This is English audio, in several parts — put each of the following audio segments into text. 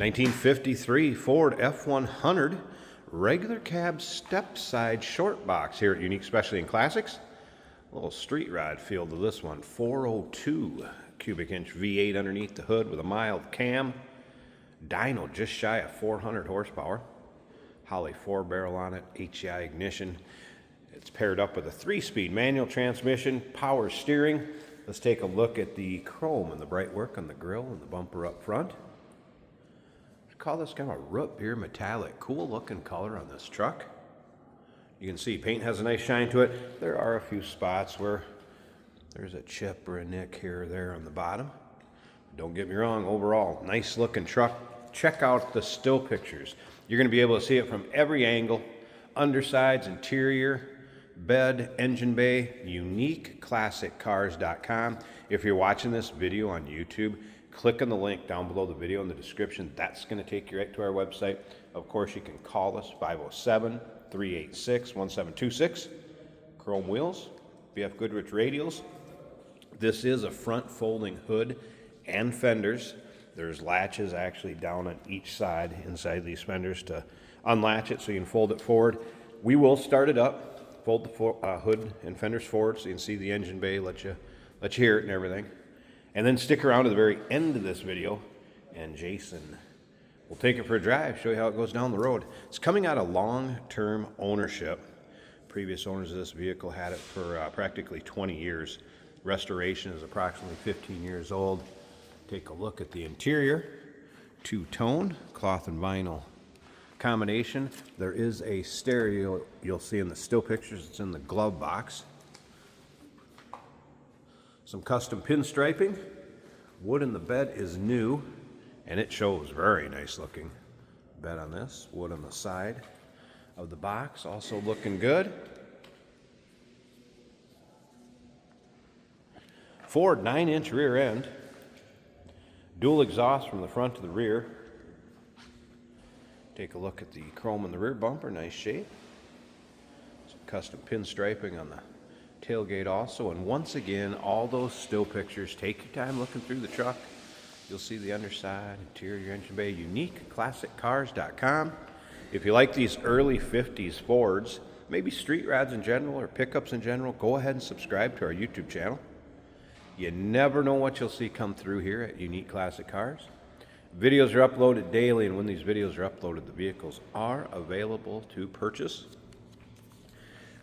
1953 Ford F-100 regular cab Stepside Shortbox here at Unique Specialty and Classics. A little street rod feel to this one. 402 cubic inch V8 underneath the hood with a mild cam. Dyno just shy of 400 horsepower. Holley 4-barrel on it, HEI ignition. It's paired up with a 3-speed manual transmission, power steering. Let's take a look at the chrome and the bright work on the grille and the bumper up front. Call this kind of a root beer metallic. Cool looking color on this truck. You can see paint has a nice shine to it. There are a few spots where there's a chip or a nick here or there on the bottom. Don't get me wrong, overall, nice looking truck. Check out the still pictures. You're going to be able to see it from every angle. Undersides, interior, bed, engine bay, uniqueclassiccars.com. If you're watching this video on YouTube, click on the link down below the video in the description. That's going to take you right to our website. Of course, you can call us, 507-386-1726. Chrome wheels, BF Goodrich radials. This is a front folding hood and fenders. There's latches actually down on each side inside these fenders to unlatch it so you can fold it forward. We will start it up, fold the hood and fenders forward so you can see the engine bay, let you hear it and everything. And then stick around to the very end of this video, and Jason will take it for a drive, show you how it goes down the road. It's coming out of long-term ownership. Previous owners of this vehicle had it for practically 20 years. Restoration is approximately 15 years old. Take a look at the interior. Two-tone, cloth and vinyl combination. There is a stereo you'll see in the still pictures. It's in the glove box. Some custom pinstriping. Wood in the bed is new, and it shows very nice looking bed on this. Wood on the side of the box, also looking good. Ford 9-inch rear end. Dual exhaust from the front to the rear. Take a look at the chrome in the rear bumper, nice shape. Some custom pinstriping on the tailgate also, and once again, all those still pictures. Take your time looking through the truck. You'll see the underside, interior, engine bay, uniqueclassiccars.com. If you like these early 50s Fords, maybe street rods in general or pickups in general, go ahead and subscribe to our YouTube channel. You never know what you'll see come through here at Unique Classic Cars. Videos are uploaded daily, and when these videos are uploaded, the vehicles are available to purchase.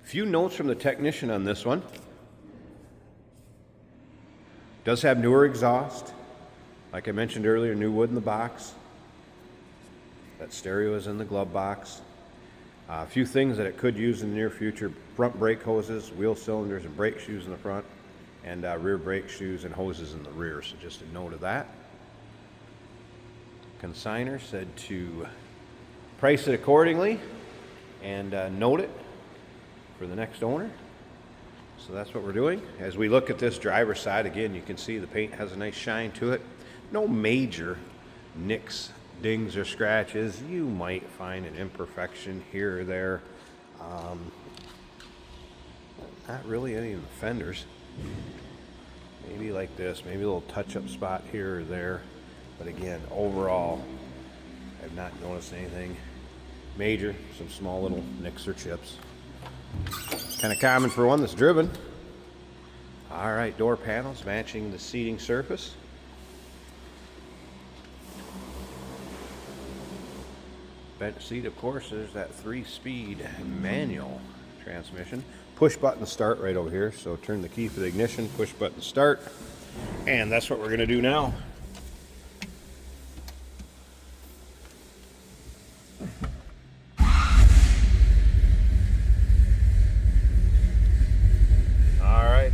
Few notes from the technician on this one. Does have newer exhaust. Like I mentioned earlier, new wood in the box. That stereo is in the glove box. A few things that it could use in the near future: front brake hoses, wheel cylinders, and brake shoes in the front, and rear brake shoes and hoses in the rear. So just a note of that. Consignor said to price it accordingly and note it for the next owner. So that's what we're doing. As we look at this driver's side, again, you can see the paint has a nice shine to it. No major nicks, dings, or scratches. You might find an imperfection here or there. Not really any of the fenders. Maybe like this, maybe a little touch-up spot here or there. But again, overall, I've not noticed anything major. Some small little nicks or chips. Kind of common for one that's driven. All right, door panels matching the seating surface. Bench seat, of course, there's that 3-speed manual transmission. Push button start right over here. So turn the key for the ignition, push button start. And that's what we're going to do now.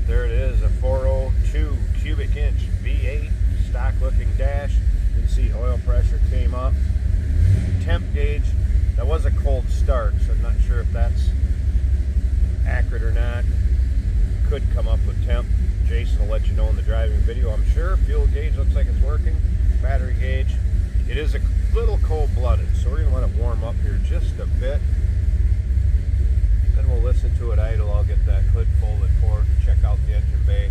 There it is, a 402 cubic inch V8, stock looking dash. You can see oil pressure came up. Temp gauge, that was a cold start, so I'm not sure if that's accurate or not. Could come up with temp. Jason will let you know in the driving video, I'm sure. Fuel gauge looks like it's working. Battery gauge. It is a little cold-blooded, so we're going to let it warm up here just a bit. Then we'll listen to it idle. I'll get that hood folded forward and check out the engine bay.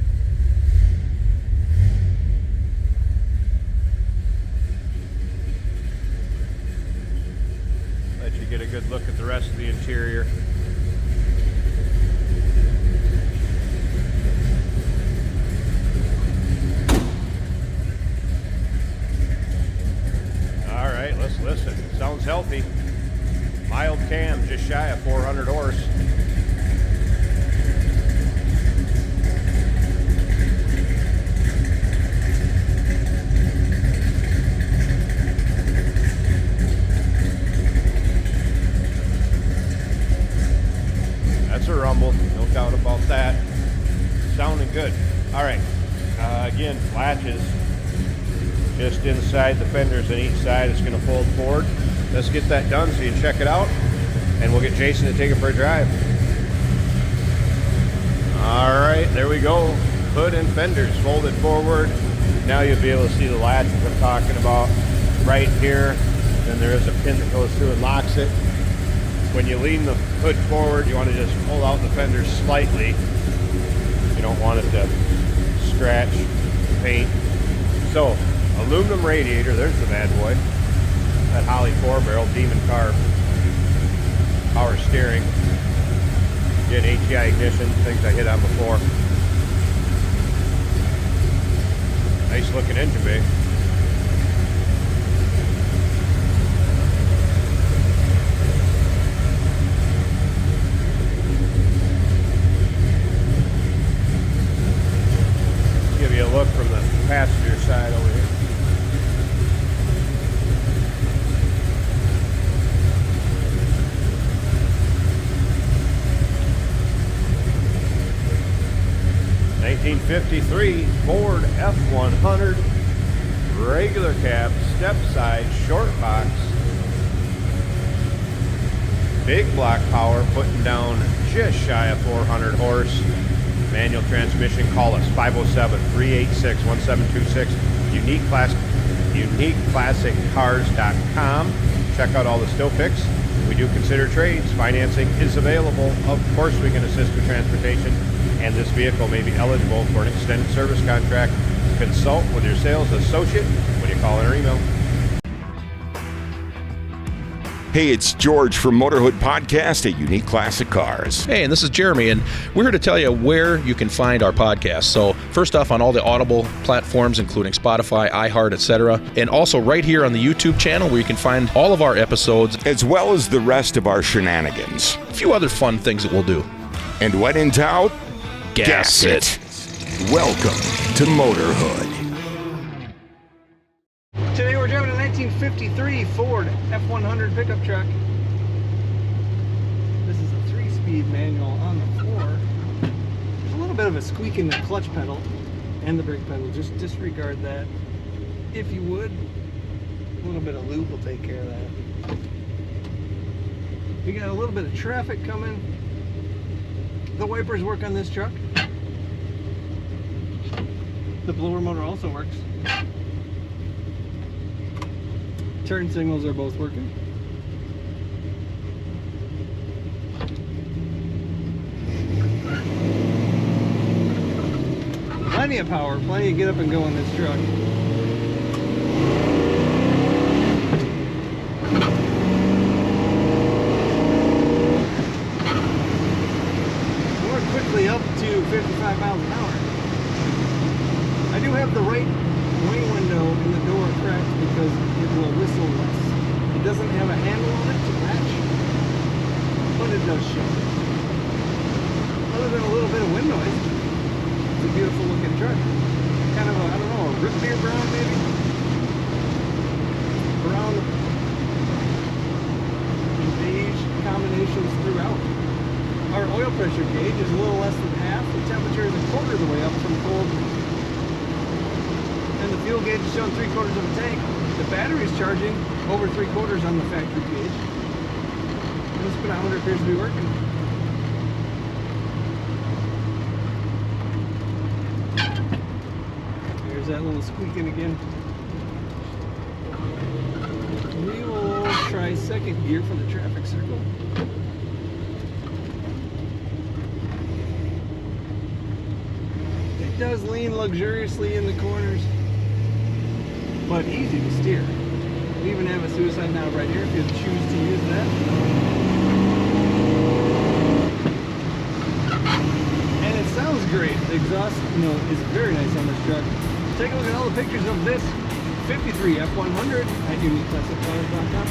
sounding good. All right, again, latches just inside the fenders on each side. It's going to fold forward. Let's get that done so you can check it out, and we'll get Jason to take it for a drive. All right, there we go. Hood and fenders folded forward. Now you'll be able to see the latches I'm talking about right here. Then there is a pin that goes through and locks it. When you lean the hood forward, you want to just pull out the fenders slightly. You don't want it to scratch paint. So, aluminum radiator, there's the bad boy. That Holly 4-barrel Demon car. Power steering. Again, HEI ignition, things I hit on before. Nice looking engine bay. Give you a look from the passenger side over here. '53 Ford F-100 regular cab, Stepside, short box, big block power, putting down just shy of 400 horse. Manual transmission. Call us 507-386-1726. uniqueclassiccars.com. Check out all the still pics. We do consider trades. Financing is available. Of course, we can assist with transportation, and this vehicle may be eligible for an extended service contract. Consult with your sales associate when you call in or email. Hey, it's George from Motorhood Podcast at Unique Classic Cars. Hey, and this is Jeremy, and we're here to tell you where you can find our podcast. So first off, on all the Audible platforms, including Spotify, iHeart, etc., and also right here on the YouTube channel where you can find all of our episodes, as well as the rest of our shenanigans. A few other fun things that we'll do. And when in doubt, gas it. Welcome to Motorhood. Today we're driving a 1953 Ford F-100 pickup truck. This is a 3-speed manual on the floor. There's a little bit of a squeak in the clutch pedal and the brake pedal. Just disregard that if you would. A little bit of lube will take care of that. We got a little bit of traffic coming. The wipers work on this truck. The blower motor also works. Turn signals are both working. Plenty of power, plenty of get up and go in this truck. More quickly up to 55 miles an hour. I do have the right wing window in the door cracked because it will whistle less. It doesn't have a handle on it to match, but it does show. Other than a little bit of wind noise, it's a beautiful looking truck. Kind of a, I don't know, a root beer brown maybe? Brown and beige combinations throughout. Our oil pressure gauge is a little less than half. The temperature is a quarter of the way up from cold. And the fuel gauge is showing 3/4 of a tank. The battery is charging over 3/4 on the factory gauge. And the speedometer appears to be working. There's that little squeaking again. We will try second gear for the traffic circle. It does lean luxuriously in the corners, but easy to steer. We even have a suicide knob right here if you choose to use that. And it sounds great. The exhaust note is very nice on this truck. Take a look at all the pictures of this 53 F-100 at uniqueclassiccars.com.